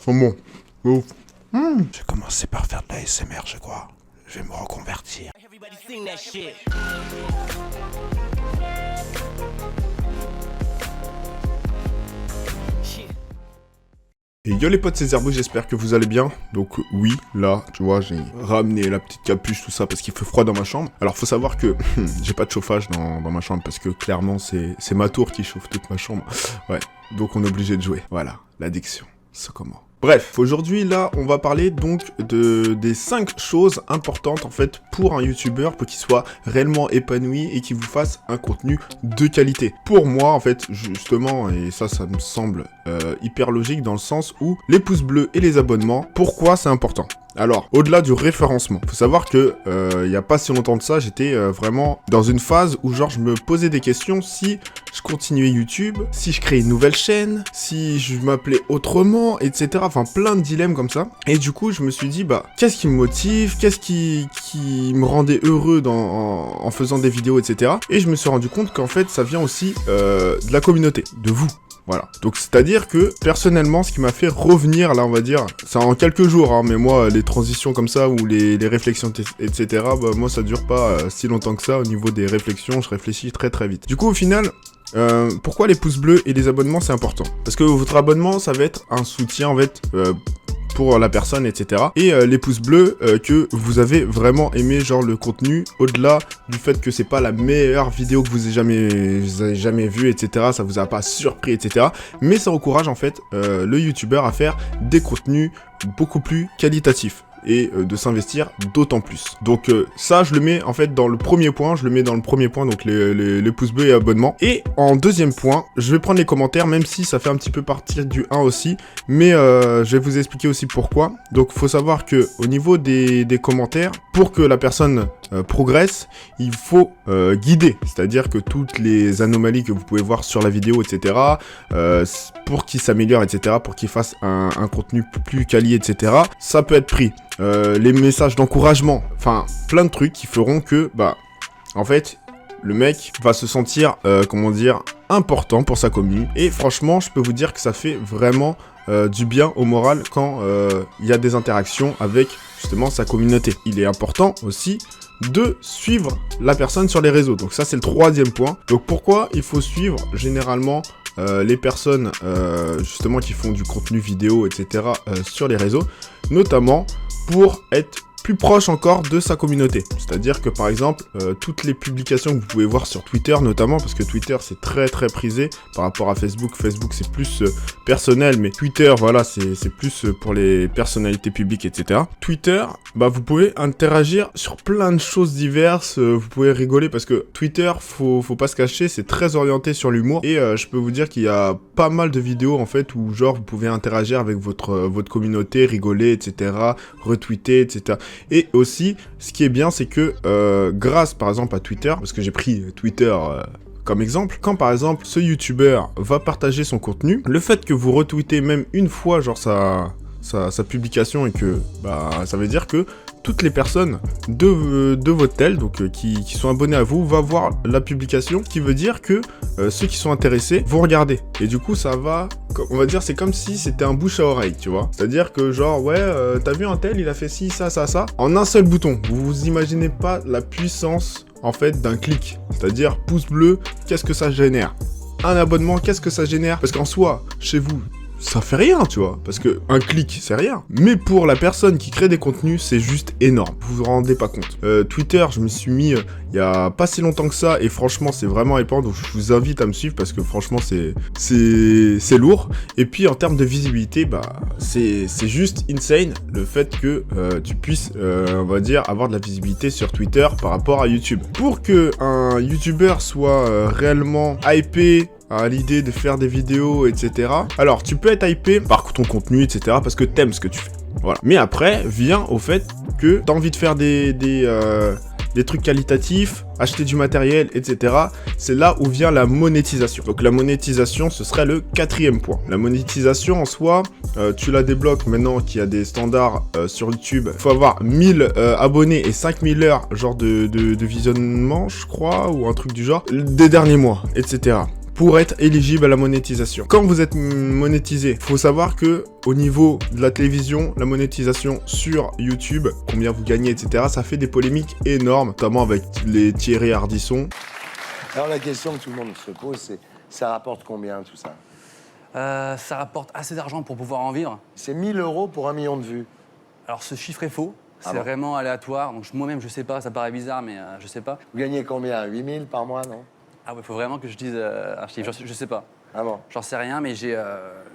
Sont bons. Ouf. Je vais commencer par faire de la ASMR, je crois. Je vais me reconvertir. Everybody sing that shit. Et yo les potes, c'est Zerbo, j'espère que vous allez bien. Donc oui, là, tu vois, j'ai ramené la petite capuche, tout ça, parce qu'il fait froid dans ma chambre. Alors faut savoir que j'ai pas de chauffage dans ma chambre, parce que clairement, c'est ma tour qui chauffe toute ma chambre. Ouais, donc on est obligé de jouer. Voilà, l'addiction, c'est comment. Bref, aujourd'hui là, on va parler donc des 5 choses importantes en fait pour un youtubeur pour qu'il soit réellement épanoui et qu'il vous fasse un contenu de qualité. Pour moi en fait, justement, et ça me semble hyper logique dans le sens où les pouces bleus et les abonnements, pourquoi c'est important ? Alors, au-delà du référencement, faut savoir que il y a pas si longtemps de ça, j'étais vraiment dans une phase où genre je me posais des questions si je continuais YouTube, si je créais une nouvelle chaîne, si je m'appelais autrement, etc. Enfin, plein de dilemmes comme ça. Et du coup, je me suis dit, bah, qu'est-ce qui me motive, qu'est-ce qui me rendait heureux en faisant des vidéos, etc. Et je me suis rendu compte qu'en fait, ça vient aussi de la communauté, de vous. Voilà, donc c'est-à-dire que, personnellement, ce qui m'a fait revenir, là, on va dire, c'est en quelques jours, hein, mais moi, les transitions comme ça, ou les réflexions, etc., bah, moi, ça dure pas si longtemps que ça, au niveau des réflexions, je réfléchis très très vite. Du coup, au final, pourquoi les pouces bleus et les abonnements, c'est important ? Parce que votre abonnement, ça va être un soutien, en fait, pour la personne, etc. Et les pouces bleus que vous avez vraiment aimé genre le contenu, au-delà du fait que c'est pas la meilleure vidéo que vous avez jamais vue, etc. Ça vous a pas surpris, etc. Mais ça encourage en fait le youtubeur à faire des contenus beaucoup plus qualitatifs et de s'investir d'autant plus. Donc ça, je le mets en fait dans le premier point, donc les pouces bleus et abonnements. Et en deuxième point, je vais prendre les commentaires, même si ça fait un petit peu partir du 1 aussi, mais je vais vous expliquer aussi pourquoi. Donc faut savoir que au niveau des commentaires, pour que la personne progresse, il faut guider, c'est-à-dire que toutes les anomalies que vous pouvez voir sur la vidéo, etc., pour qu'il s'améliore, etc., pour qu'il fasse un contenu plus quali, etc., ça peut être pris. Les messages d'encouragement, enfin plein de trucs qui feront que, bah, en fait, le mec va se sentir, comment dire, important pour sa commune. Et franchement, je peux vous dire que ça fait vraiment du bien au moral quand il y a des interactions avec justement sa communauté. Il est important aussi de suivre la personne sur les réseaux. Donc ça, c'est le troisième point. Donc pourquoi il faut suivre généralement les personnes justement qui font du contenu vidéo, etc. Sur les réseaux, notamment pour être plus proche encore de sa communauté. C'est-à-dire que par exemple, toutes les publications que vous pouvez voir sur Twitter notamment, parce que Twitter c'est très très prisé par rapport à Facebook. Facebook c'est plus personnel, mais Twitter voilà, c'est plus pour les personnalités publiques, etc. Twitter, bah vous pouvez interagir sur plein de choses diverses, vous pouvez rigoler parce que Twitter, faut pas se cacher, c'est très orienté sur l'humour et je peux vous dire qu'il y a pas mal de vidéos en fait où genre vous pouvez interagir avec votre communauté, rigoler, etc., retweeter, etc. Et aussi, ce qui est bien, c'est que grâce par exemple à Twitter, parce que j'ai pris Twitter comme exemple, quand par exemple ce youtubeur va partager son contenu, le fait que vous retweetez même une fois genre sa publication et que bah ça veut dire que toutes les personnes de votre tel, donc qui sont abonnés à vous, va voir la publication, qui veut dire que ceux qui sont intéressés vont regarder. Et du coup, ça va, on va dire, c'est comme si c'était un bouche à oreille, tu vois. C'est-à-dire que genre, ouais, t'as vu un tel, il a fait ci, ça, ça, ça, en un seul bouton. Vous imaginez pas la puissance, en fait, d'un clic. C'est-à-dire, pouce bleu, qu'est-ce que ça génère ? Un abonnement, qu'est-ce que ça génère ? Parce qu'en soi, chez vous, ça fait rien, tu vois, parce que un clic, c'est rien. Mais pour la personne qui crée des contenus, c'est juste énorme. Vous vous rendez pas compte. Twitter, je me suis mis il y a pas si longtemps que ça, et franchement, c'est vraiment épais, donc je vous invite à me suivre, parce que franchement, c'est lourd. Et puis, en termes de visibilité, bah, c'est juste insane, le fait que tu puisses, on va dire, avoir de la visibilité sur Twitter par rapport à YouTube. Pour que un YouTuber soit réellement hypé, à l'idée de faire des vidéos, etc. Alors, tu peux être hypé par ton contenu, etc. parce que t'aimes ce que tu fais. Voilà. Mais après, vient au fait que t'as envie de faire des trucs qualitatifs, acheter du matériel, etc. C'est là où vient la monétisation. Donc la monétisation, ce serait le quatrième point. La monétisation en soi, tu la débloques maintenant qu'il y a des standards sur YouTube. Il faut avoir 1000 abonnés et 5000 heures genre de visionnement, je crois, ou un truc du genre, des derniers mois, etc. pour être éligible à la monétisation. Quand vous êtes monétisé, faut savoir que au niveau de la télévision, la monétisation sur YouTube, combien vous gagnez, etc., ça fait des polémiques énormes, notamment avec les Thierry Ardisson. Alors la question que tout le monde se pose, c'est ça rapporte combien tout ça? Ça rapporte assez d'argent pour pouvoir en vivre. C'est 1 000 € pour 1 million de vues. Alors ce chiffre est faux, c'est bon vraiment aléatoire. Donc moi-même je sais pas, ça paraît bizarre mais je sais pas. Vous gagnez combien? 8 000 par mois, non? Ah ouais, faut vraiment que je dise un chiffre, je sais pas. Ah bon? J'en sais rien mais j'ai...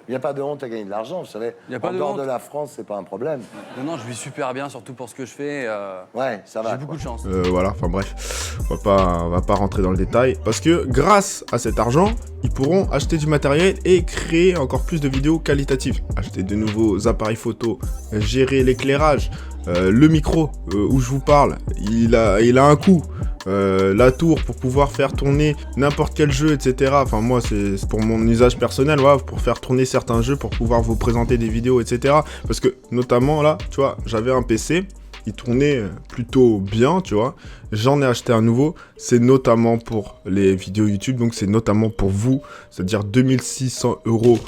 Il n'y a pas de honte à gagner de l'argent, vous savez. Y a pas en de dehors honte. de la France, c'est pas un problème. Non, je vis super bien, surtout pour ce que je fais. Ouais, ça va. J'ai beaucoup de chance. Voilà, enfin bref, on va pas rentrer dans le détail. Parce que grâce à cet argent, ils pourront acheter du matériel et créer encore plus de vidéos qualitatives. Acheter de nouveaux appareils photo, gérer l'éclairage, le micro où je vous parle, il a un coût. La tour pour pouvoir faire tourner n'importe quel jeu, etc. Enfin moi c'est pour mon usage personnel, voilà, pour faire tourner certains jeux, pour pouvoir vous présenter des vidéos, etc. Parce que notamment là, tu vois, j'avais un PC, il tournait plutôt bien, tu vois. J'en ai acheté un nouveau, c'est notamment pour les vidéos YouTube, donc c'est notamment pour vous, c'est-à-dire 2600 €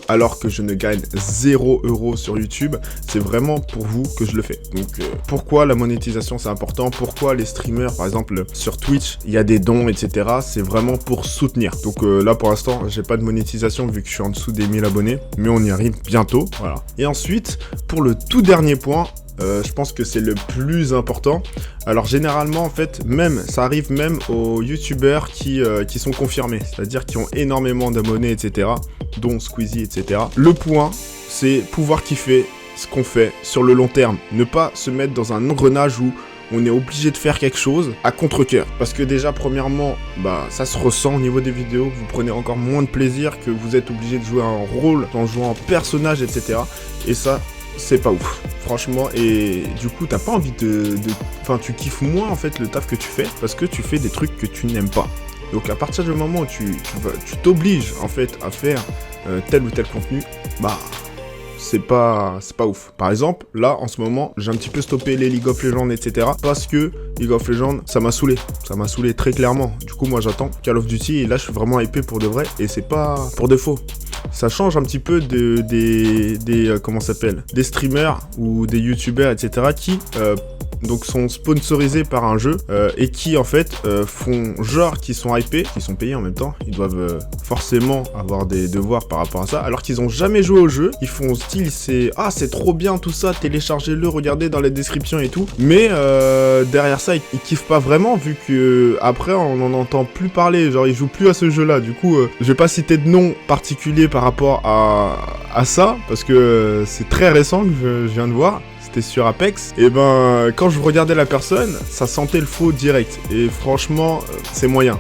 alors que je ne gagne 0 € sur YouTube. C'est vraiment pour vous que je le fais. Donc pourquoi la monétisation c'est important? Pourquoi les streamers, par exemple sur Twitch, il y a des dons, etc. C'est vraiment pour soutenir. Donc là pour l'instant, j'ai pas de monétisation vu que je suis en dessous des 1000 abonnés, mais on y arrive bientôt, voilà. Et ensuite, pour le tout dernier point, je pense que c'est le plus important. Alors généralement en fait, ça arrive même aux youtubeurs qui sont confirmés, c'est-à-dire qui ont énormément d'abonnés, etc. dont Squeezie, etc. Le point, c'est pouvoir kiffer ce qu'on fait sur le long terme. Ne pas se mettre dans un engrenage où on est obligé de faire quelque chose à contre-cœur. Parce que déjà, premièrement, ça se ressent au niveau des vidéos. Vous prenez encore moins de plaisir que vous êtes obligé de jouer un rôle en jouant un personnage, etc. Et ça, c'est pas ouf, franchement. Et du coup, t'as pas envie Enfin, tu kiffes moins, en fait, le taf que tu fais parce que tu fais des trucs que tu n'aimes pas. Donc, à partir du moment où tu t'obliges, en fait, à faire tel ou tel contenu, c'est pas ouf. Par exemple, là, en ce moment, j'ai un petit peu stoppé les League of Legends, etc. Parce que League of Legends, ça m'a saoulé. Ça m'a saoulé très clairement. Du coup, moi, j'attends Call of Duty et là, je suis vraiment hypé pour de vrai. Et c'est pas pour défaut. Ça change un petit peu comment ça s'appelle, des streamers ou des youtubeurs, etc. qui donc sont sponsorisés par un jeu et qui en fait font genre qu'ils sont hypés, qu'ils sont payés en même temps. Ils doivent forcément avoir des devoirs par rapport à ça, alors qu'ils ont jamais joué au jeu. Ils font style c'est trop bien tout ça, téléchargez-le, regardez dans les descriptions et tout. Mais derrière ça, ils kiffent pas vraiment vu que après on n'en entend plus parler. Genre ils jouent plus à ce jeu-là. Du coup, je vais pas citer de nom particulier par rapport à ça parce que c'est très récent que je viens de voir. Sur Apex, et quand je regardais la personne, ça sentait le faux direct. Et franchement, c'est moyen.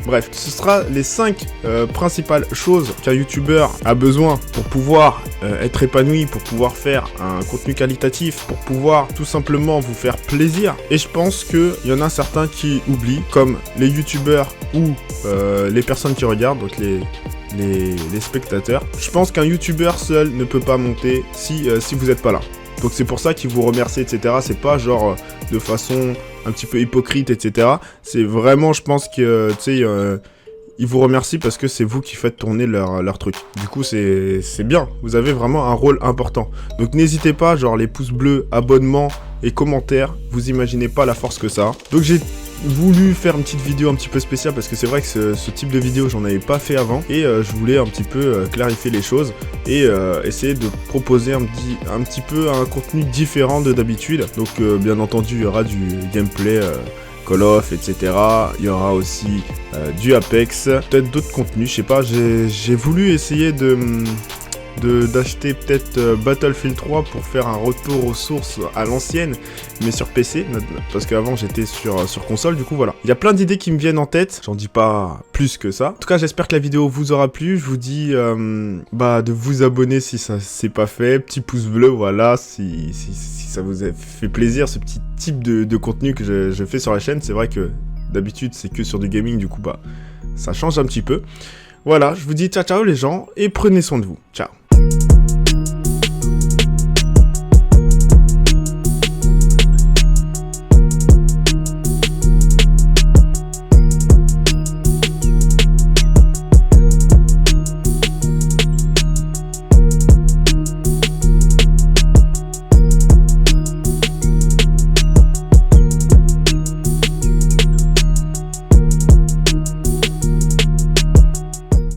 Bref, ce sera les 5 principales choses qu'un youtubeur a besoin pour pouvoir être épanoui, pour pouvoir faire un contenu qualitatif, pour pouvoir tout simplement vous faire plaisir. Et je pense qu'il y en a certains qui oublient, comme les youtubeurs ou les personnes qui regardent, donc les spectateurs. Je pense qu'un youtubeur seul ne peut pas monter si vous n'êtes pas là. Donc c'est pour ça qu'ils vous remercient, etc. C'est pas genre de façon un petit peu hypocrite, etc. C'est vraiment, je pense que, tu sais, ils vous remercient parce que c'est vous qui faites tourner leur truc. Du coup, c'est bien. Vous avez vraiment un rôle important. Donc n'hésitez pas, genre les pouces bleus, abonnements et commentaires. Vous imaginez pas la force que ça a. Donc j'ai voulu faire une petite vidéo un petit peu spéciale parce que c'est vrai que ce type de vidéo j'en avais pas fait avant et je voulais un petit peu clarifier les choses et essayer de proposer un petit peu un contenu différent de d'habitude. Donc bien entendu il y aura du gameplay Call of, etc. Il y aura aussi du Apex, peut-être d'autres contenus, je sais pas. J'ai voulu essayer d'acheter peut-être Battlefield 3 pour faire un retour aux sources à l'ancienne, mais sur PC, parce qu'avant j'étais sur console, du coup voilà. Il y a plein d'idées qui me viennent en tête, j'en dis pas plus que ça. En tout cas, j'espère que la vidéo vous aura plu, je vous dis de vous abonner si ça c'est pas fait, petit pouce bleu, voilà, si ça vous a fait plaisir, ce petit type de contenu que je fais sur la chaîne. C'est vrai que d'habitude c'est que sur du gaming, du coup ça change un petit peu. Voilà, je vous dis ciao ciao les gens, et prenez soin de vous. Ciao.